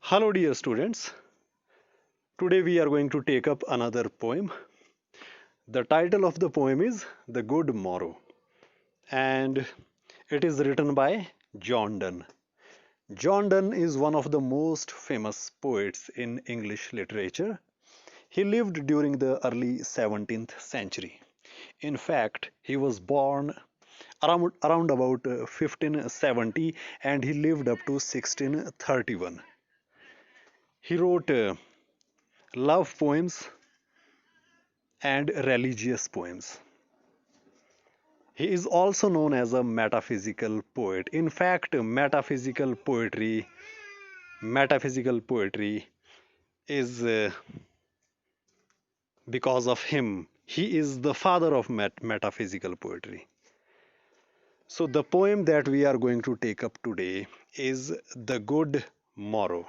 Hello, dear students. Today we are going to take up another poem. The title of the poem is The Good Morrow, and it is written by John Donne. John Donne is one of the most famous poets in English literature. He lived during the early 17th century. In fact, he was born around about 1570 and he lived up to 1631. He wrote love poems and religious poems. He is also known as a metaphysical poet. In fact, metaphysical poetry is because of him. He is the father of metaphysical poetry. So the poem that we are going to take up today is The Good Morrow.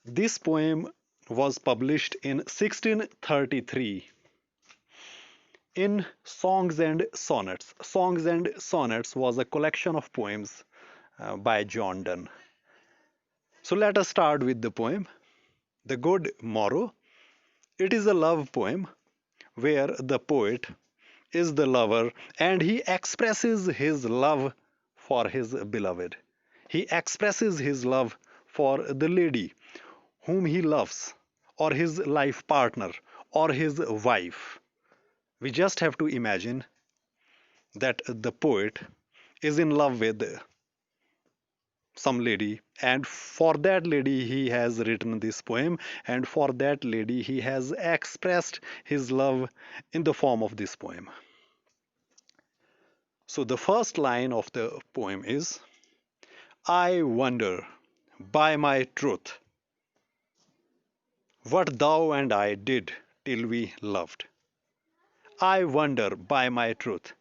This poem was published in 1633 in Songs and Sonnets. Songs and Sonnets was a collection of poems by John Donne. So let us start with the poem, The Good Morrow. It is a love poem where the poet is the lover and he expresses his love for his beloved. He expresses his love for the lady whom he loves, or his life partner, or his wife. We just have to imagine that the poet is in love with some lady, and for that lady he has written this poem, and for that lady he has expressed his love in the form of this poem. So the first line of the poem is, I wonder, by my truth, what thou and I did till we loved. I wonder, by my truth.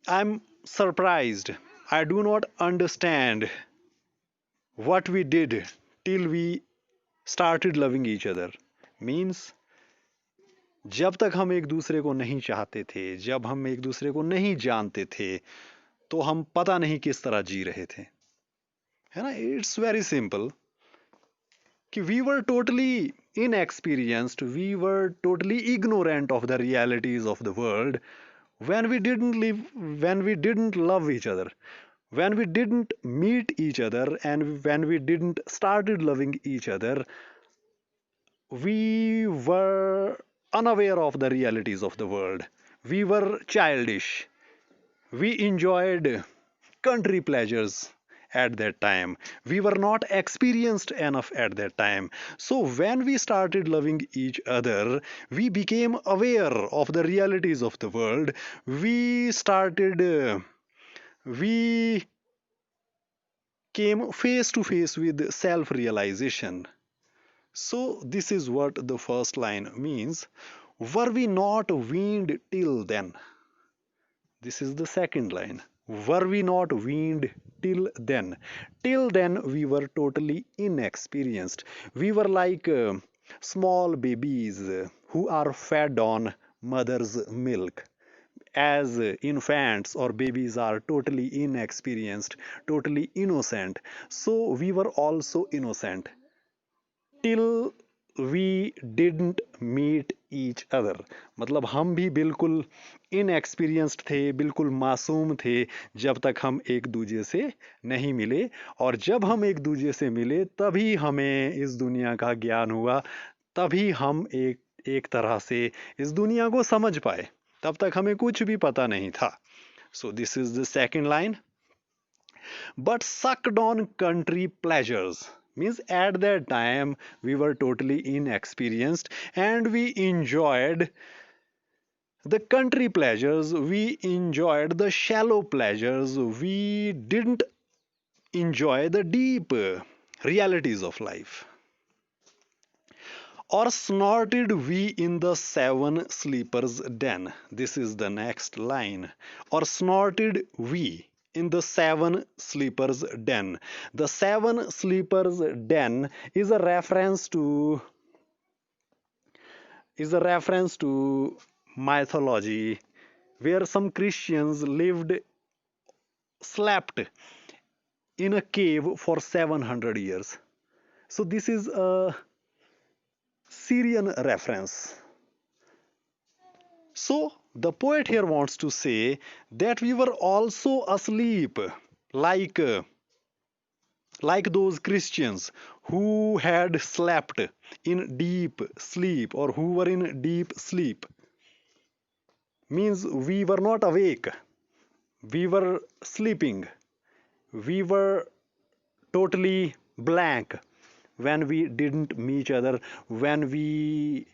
I'm surprised. I do not understand what we did till we started loving each other. Means जब तक हम एक दूसरे को नहीं चाहते थे, जब हम एक दूसरे को नहीं जानते थे, तो हम पता नहीं किस तरह जी रहे थे, है ना. इट्स वेरी सिंपल कि we were totally inexperienced, we were totally ignorant of the realities of the world when we didn't live, when we didn't love each other, when we didn't meet each other, and when we didn't started loving each other. We were unaware of the realities of the world. We were childish. We enjoyed country pleasures at that time. We were not experienced enough at that time. So when we started loving each other, we became aware of the realities of the world. We came face to face with self realization. So, this is what the first line means. Were we not weaned till then? This is the second line. Were we not weaned till then? Till then, we were totally inexperienced. We were like small babies who are fed on mother's milk. As infants or babies are totally inexperienced, totally innocent. So, we were also innocent till we didn't meet each other. मतलब हम भी बिल्कुल inexperienced थे, बिल्कुल मासूम थे जब तक हम एक दूजे से नहीं मिले, और जब हम एक दूजे से मिले तभी हमें इस दुनिया का ज्ञान हुआ, तभी हम एक तरह से इस दुनिया को समझ पाए. तब तक हमें कुछ भी पता नहीं था. So this is the second line. But sucked on country pleasures. Means at that time we were totally inexperienced and we enjoyed the country pleasures, we enjoyed the shallow pleasures, we didn't enjoy the deep realities of life. Or snorted we in the seven sleepers' den. This is the next line. Or snorted we in the seven sleepers' den. The seven sleepers' den is a reference to mythology, where some Christians slept in a cave for 700 years. So this is a Syrian reference. So the poet here wants to say that we were also asleep, like like those Christians who had slept in deep sleep, or who were in deep sleep. Means we were not awake, we were sleeping, we were totally blank when we didn't meet each other, when we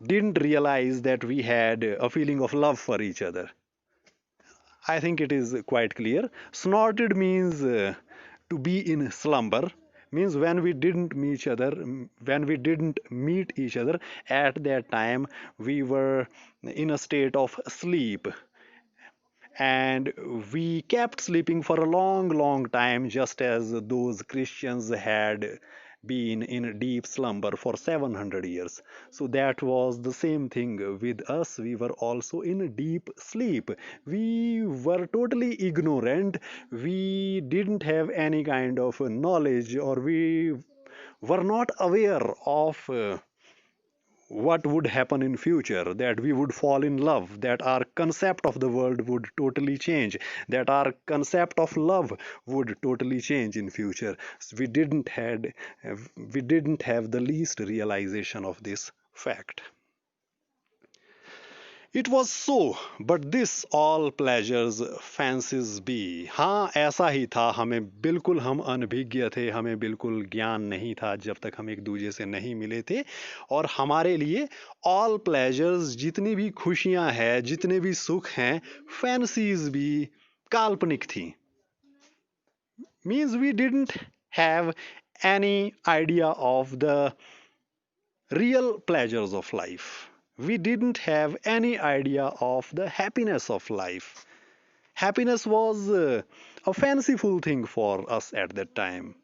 didn't realize that we had a feeling of love for each other. I think it is quite clear. Snorted means to be in slumber, means when we didn't meet each other, when we didn't meet each other at that time, we were in a state of sleep, and we kept sleeping for a long, long time, just as those Christians had been in deep slumber for 700 years. So that was the same thing with us. We were also in deep sleep. We were totally ignorant. We didn't have any kind of knowledge, or we were not aware of what would happen in future, that we would fall in love, that our concept of the world would totally change, that our concept of love would totally change in future. We didn't have the least realization of this fact. It was so, but this all pleasures fancies be. हाँ, ऐसा ही था. हमें बिल्कुल, हम अनभिज्ञ थे, हमें बिल्कुल ज्ञान नहीं था जब तक हम एक दूसरे से नहीं मिले थे. और हमारे लिए all pleasures, जितनी भी खुशियां हैं, जितने भी सुख हैं, fancies भी काल्पनिक थी. Means we didn't have any idea of the real pleasures of life. We didn't have any idea of the happiness of life. Happiness was a fanciful thing for us at that time.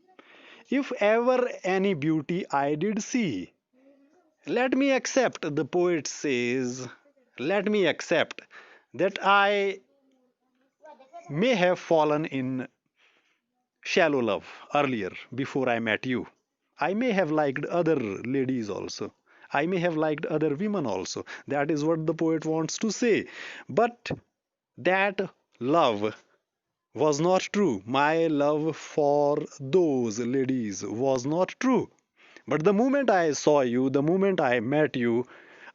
If ever any beauty I did see, let me accept, the poet says, let me accept that I may have fallen in shallow love earlier before I met you. I may have liked other ladies also. I may have liked other women also. That is what the poet wants to say. But that love was not true. My love for those ladies was not true. But the moment I saw you, the moment I met you,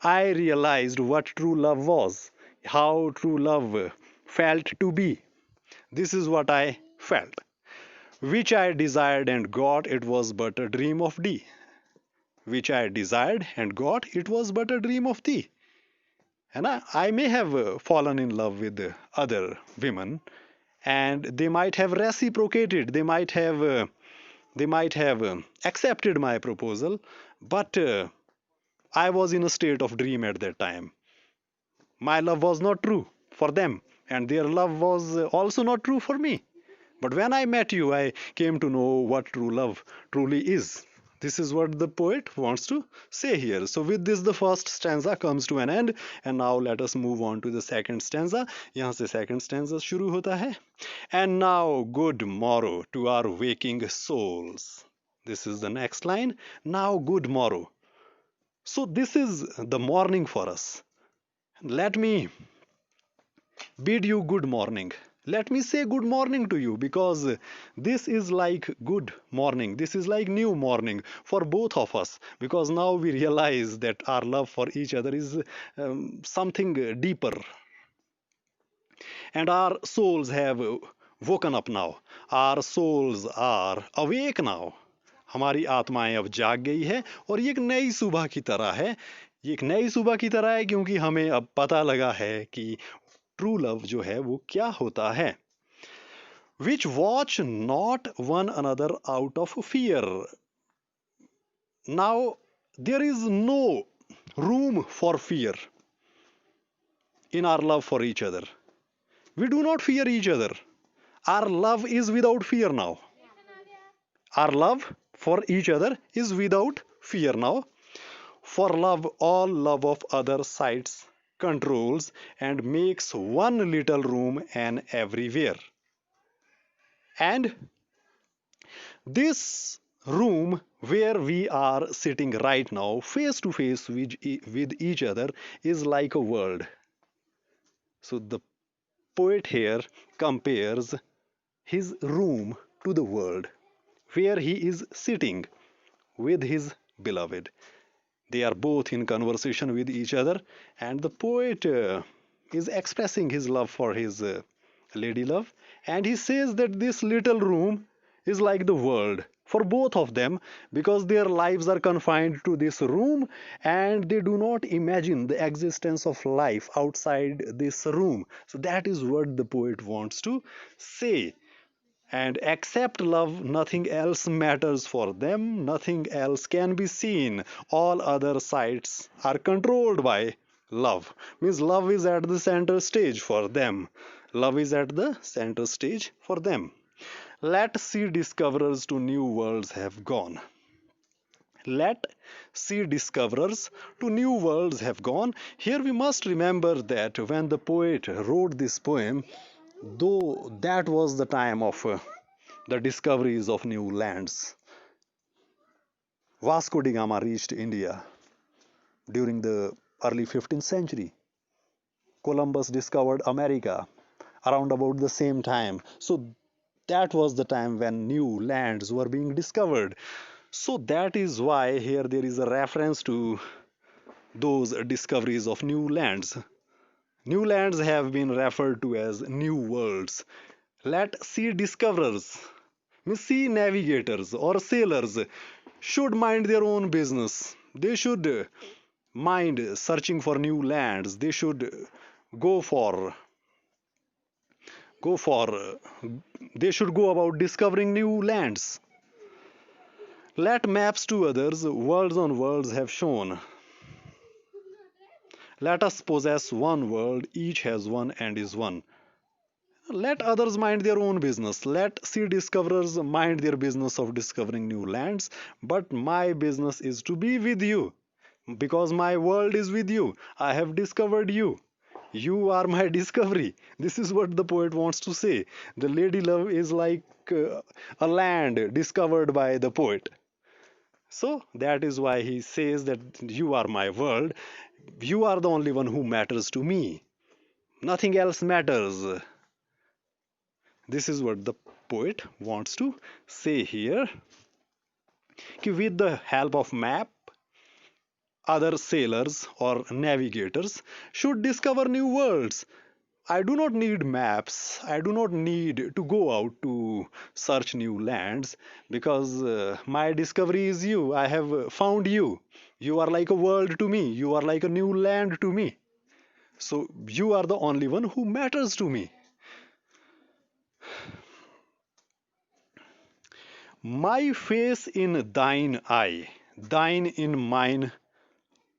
I realized what true love was, how true love felt to be. This is what I felt. Which I desired and got, it was but a dream of thee. Which I desired and got, it was but a dream of thee. And I may have fallen in love with other women, and they might have reciprocated, they might have accepted my proposal, but I was in a state of dream at that time. My love was not true for them, and their love was also not true for me. But when I met you, I came to know what true love truly is. This is what the poet wants to say here. So with this, the first stanza comes to an end, and now let us move on to the second stanza. यहाँ से second stanza शुरू होता है. And now good morrow to our waking souls. This is the next line. Now good morrow. So this is the morning for us. Let me bid you good morning. Let me say good morning to you, because this is like good morning. This is like new morning for both of us, because now we realize that our love for each other is something deeper. And our souls have woken up now. Our souls are awake now. हमारी आत्माएं अब जाग गई है, और ये एक नई सुबह की तरह है. ये एक नई सुबह की तरह है, क्योंकि हमें अब पता लगा है कि ट्रू लव जो है वो क्या होता है. Which watch not one another out of fear. Now there is no room for fear in our love for each other. We do not fear each other. Our love is without fear now. Our love for each other is without fear now. For love, all love of other sides controls and makes one little room an everywhere. And this room where we are sitting right now, face to face with each other, is like a world. So the poet here compares his room to the world where he is sitting with his beloved. They are both in conversation with each other, and the poet is expressing his love for his lady love, and he says that this little room is like the world for both of them because their lives are confined to this room and they do not imagine the existence of life outside this room. So that is what the poet wants to say. And except love, nothing else matters for them, nothing else can be seen. All other sights are controlled by love. Means love is at the center stage for them. Love is at the center stage for them. Let sea discoverers to new worlds have gone. Let sea discoverers to new worlds have gone. Here we must remember that when the poet wrote this poem, though that was the time of the discoveries of new lands. Vasco da Gama reached India during the early 15th century. Columbus discovered America around about the same time. So that was the time when new lands were being discovered. So that is why here there is a reference to those discoveries of new lands. New lands have been referred to as new worlds. Let sea discoverers, sea navigators or sailors should mind their own business. They should mind searching for new lands. They should go for go for they should go about discovering new lands. Let maps to others, worlds on worlds have shown. Let us possess one world, each has one and is one. Let others mind their own business. Let sea discoverers mind their business of discovering new lands. But my business is to be with you because my world is with you. I have discovered you. You are my discovery. This is what the poet wants to say. The lady love is like a land discovered by the poet. So that is why he says that you are my world. You are the only one who matters to me. Nothing else matters. This is what the poet wants to say here. With the help of map, other sailors or navigators should discover new worlds. I do not need maps. I do not need to go out to search new lands because my discovery is you. I have found you. You are like a world to me. You are like a new land to me. So you are the only one who matters to me. My face in thine eye, thine in mine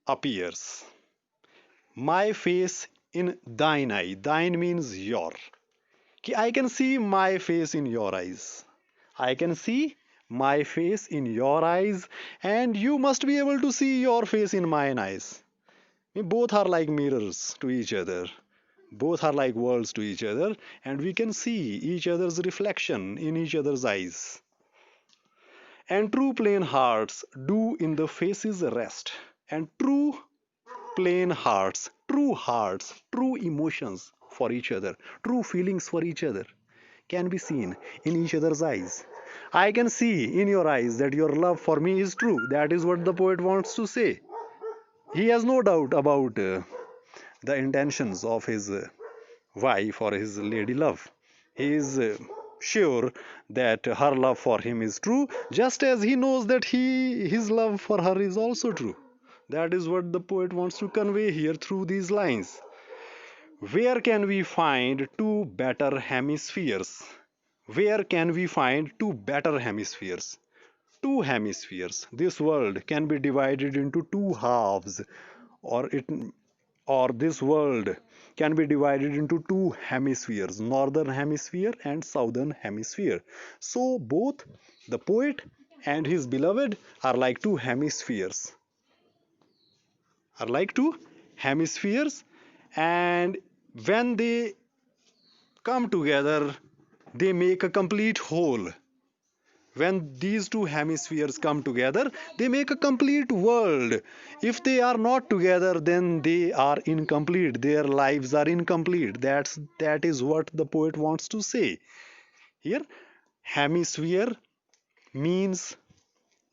appears. My face in thine eye. Thine means your. I can see my face in your eyes. I can see my face in your eyes, and you must be able to see your face in mine eyes. Both are like mirrors to each other. Both are like worlds to each other, and we can see each other's reflection in each other's eyes. And true plain hearts do in the faces rest. And true plain hearts, true emotions for each other, true feelings for each other can be seen in each other's eyes. I can see in your eyes that your love for me is true. That is what the poet wants to say. He has no doubt about the intentions of his wife or his lady love. He is sure that her love for him is true, just as he knows that his love for her is also true. That is what the poet wants to convey here through these lines. Where can we find two better hemispheres? Where can we find two better hemispheres? Two hemispheres. This world can be divided into two halves, or it or this world can be divided into two hemispheres, northern hemisphere and southern hemisphere. So both the poet and his beloved are like two hemispheres, and when they come together they make a complete whole. When these two hemispheres come together, they make a complete world. If they are not together, then they are incomplete. Their lives are incomplete. That is what the poet wants to say here. Hemisphere means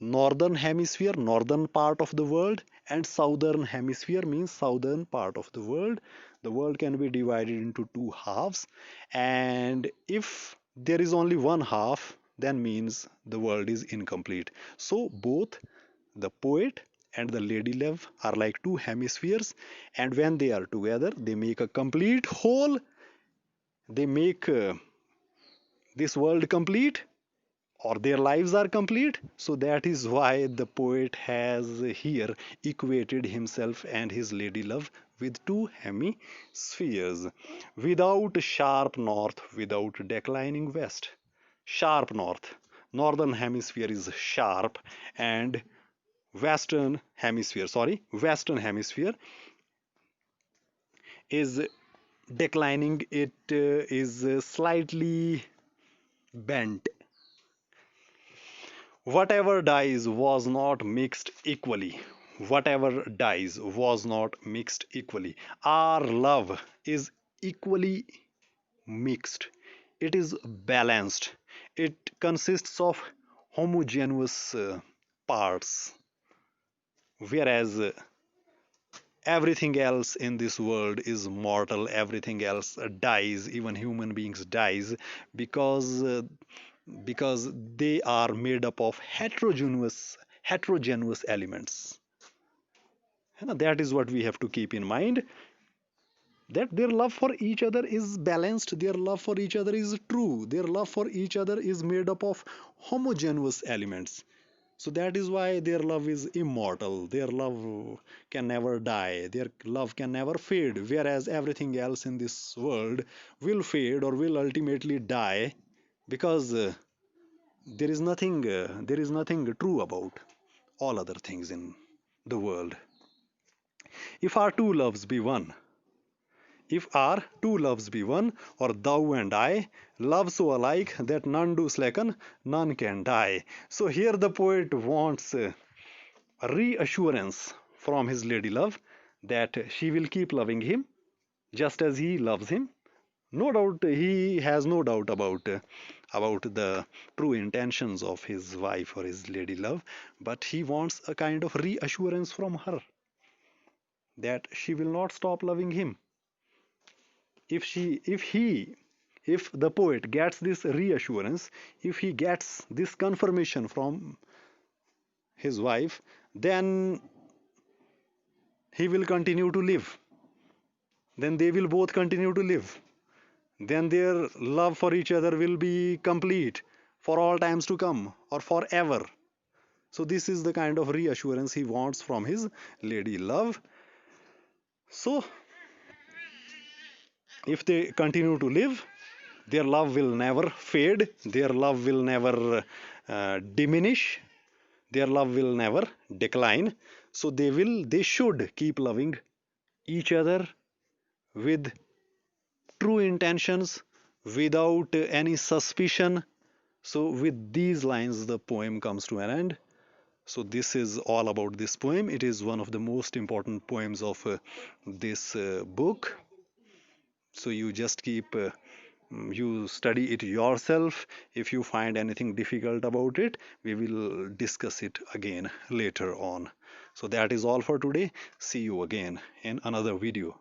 northern hemisphere, northern part of the world, and southern hemisphere means southern part of the world. The world can be divided into two halves, and if there is only one half, then means the world is incomplete. So both the poet and the lady love are like two hemispheres, and when they are together, they make a complete whole. They make this world complete, or their lives are complete. So that is why the poet has here equated himself and his lady love with two hemispheres. Without sharp north, without declining west. Sharp north. Northern hemisphere is sharp, and western hemisphere is declining. It is slightly bent. Whatever dies was not mixed equally. Whatever dies was not mixed equally. Our love is equally mixed. It is balanced. It consists of homogeneous parts, whereas everything else in this world is mortal. Everything else dies. Even human beings dies because because they are made up of heterogeneous elements. That is what we have to keep in mind, that their love for each other is balanced, their love for each other is true, their love for each other is made up of homogeneous elements. So that is why their love is immortal, their love can never die, their love can never fade, whereas everything else in this world will fade or will ultimately die, because there is nothing true about all other things in the world. If our two loves be one, if our two loves be one, or thou and I, love so alike that none do slacken, none can die. So here the poet wants reassurance from his lady love that she will keep loving him just as he loves him. No doubt, he has no doubt about the true intentions of his wife or his lady love, but he wants a kind of reassurance from her that she will not stop loving him. If the poet gets this reassurance, if he gets this confirmation from his wife, then he will continue to live. Then they will both continue to live. Then their love for each other will be complete for all times to come or forever. So this is the kind of reassurance he wants from his lady love. So if they continue to live, their love will never fade, their love will never diminish, their love will never decline. So they should keep loving each other with true intentions, without any suspicion. So with these lines the poem comes to an end. So this is all about this poem. It is one of the most important poems of this book. So you just keep you study it yourself. If you find anything difficult about it, we will discuss it again later on. So that is all for today. See you again in another video.